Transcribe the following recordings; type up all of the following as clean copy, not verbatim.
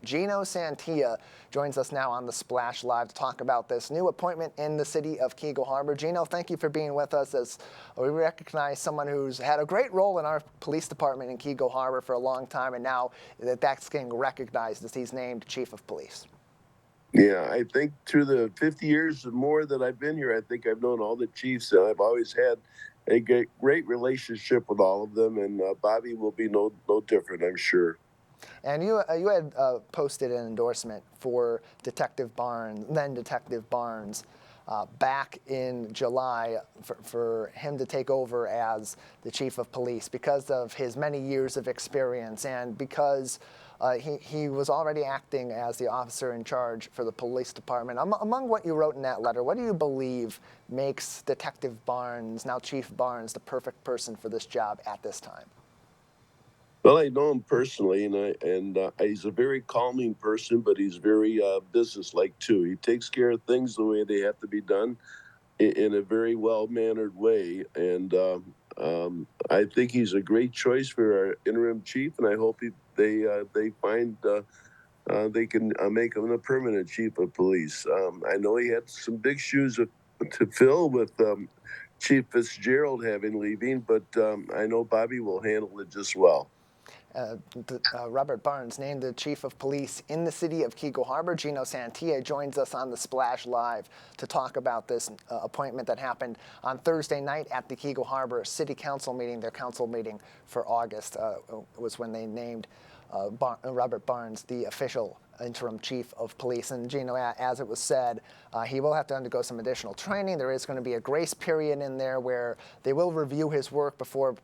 Gino Santia joins us now on the Splash Live to talk about this new appointment in the city of Keego Harbor. Gino, thank you for being with us as we recognize someone who's had a great role in our police department in Keego Harbor for a long time, and now that's getting recognized as he's named Chief of Police. Yeah, I think through the 50 years or more that I've been here, I think I've known all the chiefs, and I've always had a great relationship with all of them, and Bobby will be no different, I'm sure. And you had posted an endorsement for Detective Barnes, then Detective Barnes, back in July for him to take over as the chief of police because of his many years of experience and because he was already acting as the officer in charge for the police department. Among what you wrote in that letter, what do you believe makes Detective Barnes, now Chief Barnes, the perfect person for this job at this time? Well, I know him personally, and he's a very calming person, but he's very businesslike too. He takes care of things the way they have to be done in a very well-mannered way, and I think he's a great choice for our interim chief, and I hope they find they can make him a permanent chief of police. I know he had some big shoes to fill with Chief Fitzgerald leaving, but I know Bobby will handle it just well. Robert Barnes named the chief of police in the city of Keego Harbor. Gino Santia joins us on the Splash Live to talk about this appointment that happened on Thursday night at the Keego Harbor City Council meeting. Their council meeting for August was when they named Robert Barnes the official interim chief of police. And Gino, as it was said, he will have to undergo some additional training. There is going to be a grace period in there where they will review his work before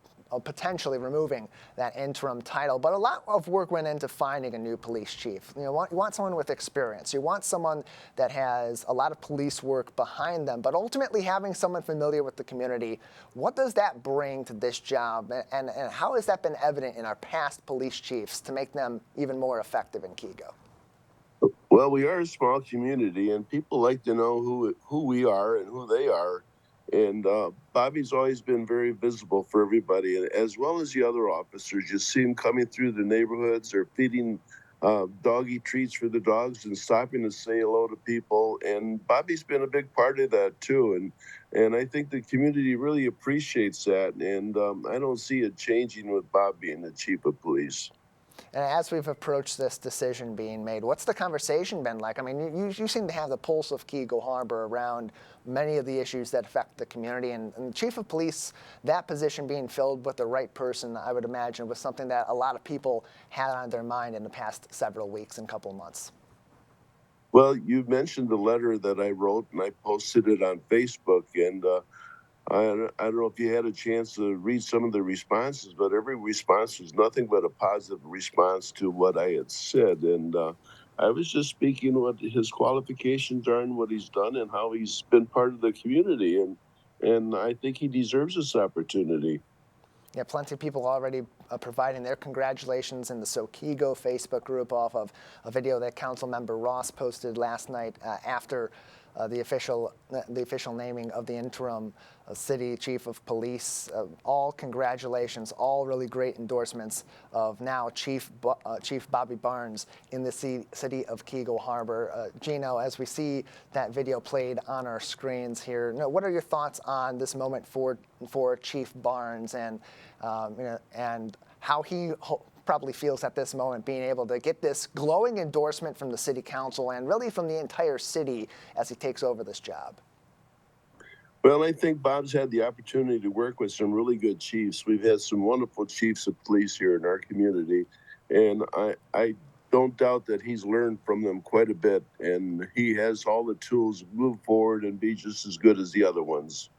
potentially removing that interim title. But a lot of work went into finding a new police chief. You want someone with experience. You want someone that has a lot of police work behind them, but ultimately having someone familiar with the community. What does that bring to this job, and how has that been evident in our past police chiefs to make them even more effective in Keego? Well, we are a small community, and people like to know who we are and who they are. And Bobby's always been very visible for everybody, and as well as the other officers. You see him coming through the neighborhoods or feeding doggy treats for the dogs and stopping to say hello to people. And Bobby's been a big part of that too. And I think the community really appreciates that. And I don't see it changing with Bob being the chief of police. And as we've approached this decision being made, what's the conversation been like? I mean, you seem to have the pulse of Keego Harbor around many of the issues that affect the community. And chief of police, that position being filled with the right person, I would imagine, was something that a lot of people had on their mind in the past several weeks and couple months. Well, you mentioned the letter that I wrote, and I posted it on Facebook. And I don't know if you had a chance to read some of the responses, but every response was nothing but a positive response to what I had said. And I was just speaking what his qualifications are and what he's done and how he's been part of the community. And I think he deserves this opportunity. Yeah, plenty of people already providing their congratulations in the Keego Facebook group off of a video that Council Member Ross posted last night after the official naming of the interim city chief of police. All congratulations, all really great endorsements of now Chief Bobby Barnes in the city of Keego Harbor. Gino, as we see that video played on our screens here, what are your thoughts on this moment for Chief Barnes and how he probably feels at this moment being able to get this glowing endorsement from the city council and really from the entire city as he takes over this job? Well, I think Bob's had the opportunity to work with some really good chiefs. We've had some wonderful chiefs of police here in our community, and I don't doubt that he's learned from them quite a bit, and he has all the tools to move forward and be just as good as the other ones.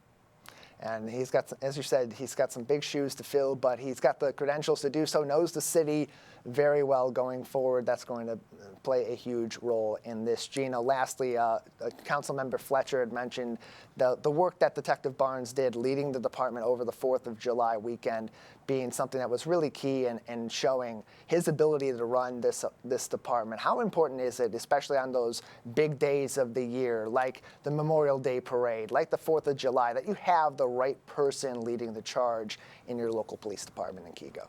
And he's got, as you said, he's got some big shoes to fill, but he's got the credentials to do so, knows the city very well going forward. That's going to play a huge role in this. Gino, lastly, Councilmember Fletcher had mentioned the work that Detective Barnes did leading the department over the 4th of July weekend being something that was really key in showing his ability to run this department. How important is it, especially on those big days of the year, like the Memorial Day Parade, like the 4th of July, that you have the right person leading the charge in your local police department in Keego?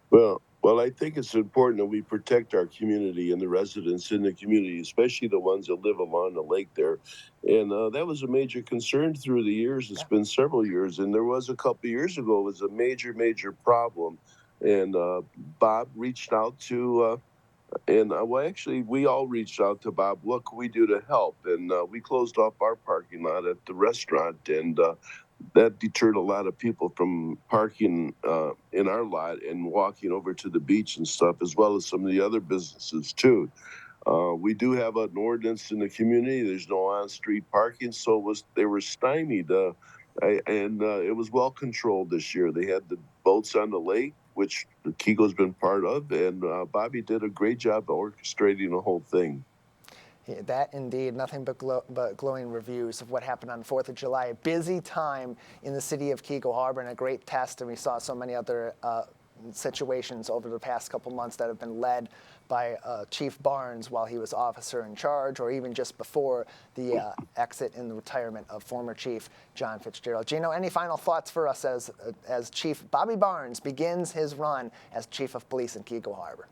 Well, Well, I think it's important that we protect our community and the residents in the community, especially the ones that live along the lake there. And that was a major concern through the years. It's Yeah. been several years, and there was a couple years ago it was a major, major problem. And Bob reached out to, well, actually, we all reached out to Bob. What can we do to help? And we closed off our parking lot at the restaurant, and that deterred a lot of people from parking in our lot and walking over to the beach and stuff, as well as some of the other businesses too. We do have an ordinance in the community. There's no on-street parking, so they were stymied, and it was well controlled this year. They had the boats on the lake, which the Keego's been part of, and Bobby did a great job of orchestrating the whole thing. Yeah, that indeed, nothing but, glowing reviews of what happened on 4th of July. A busy time in the city of Keego Harbor and a great test, and we saw so many other situations over the past couple months that have been led by Chief Barnes while he was officer in charge, or even just before the exit in the retirement of former Chief John Fitzgerald. Gino, any final thoughts for us as Chief Bobby Barnes begins his run as Chief of Police in Keego Harbor?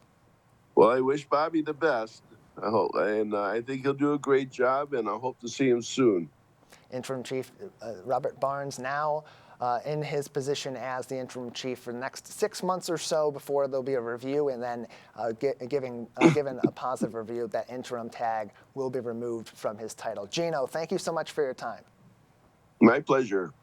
Well, I wish Bobby the best. I hope, and I think he'll do a great job, and I hope to see him soon. Interim Chief Robert Barnes now in his position as the interim chief for the next 6 months or so before there'll be a review, and then given a positive review, that interim tag will be removed from his title. Gino, thank you so much for your time. My pleasure.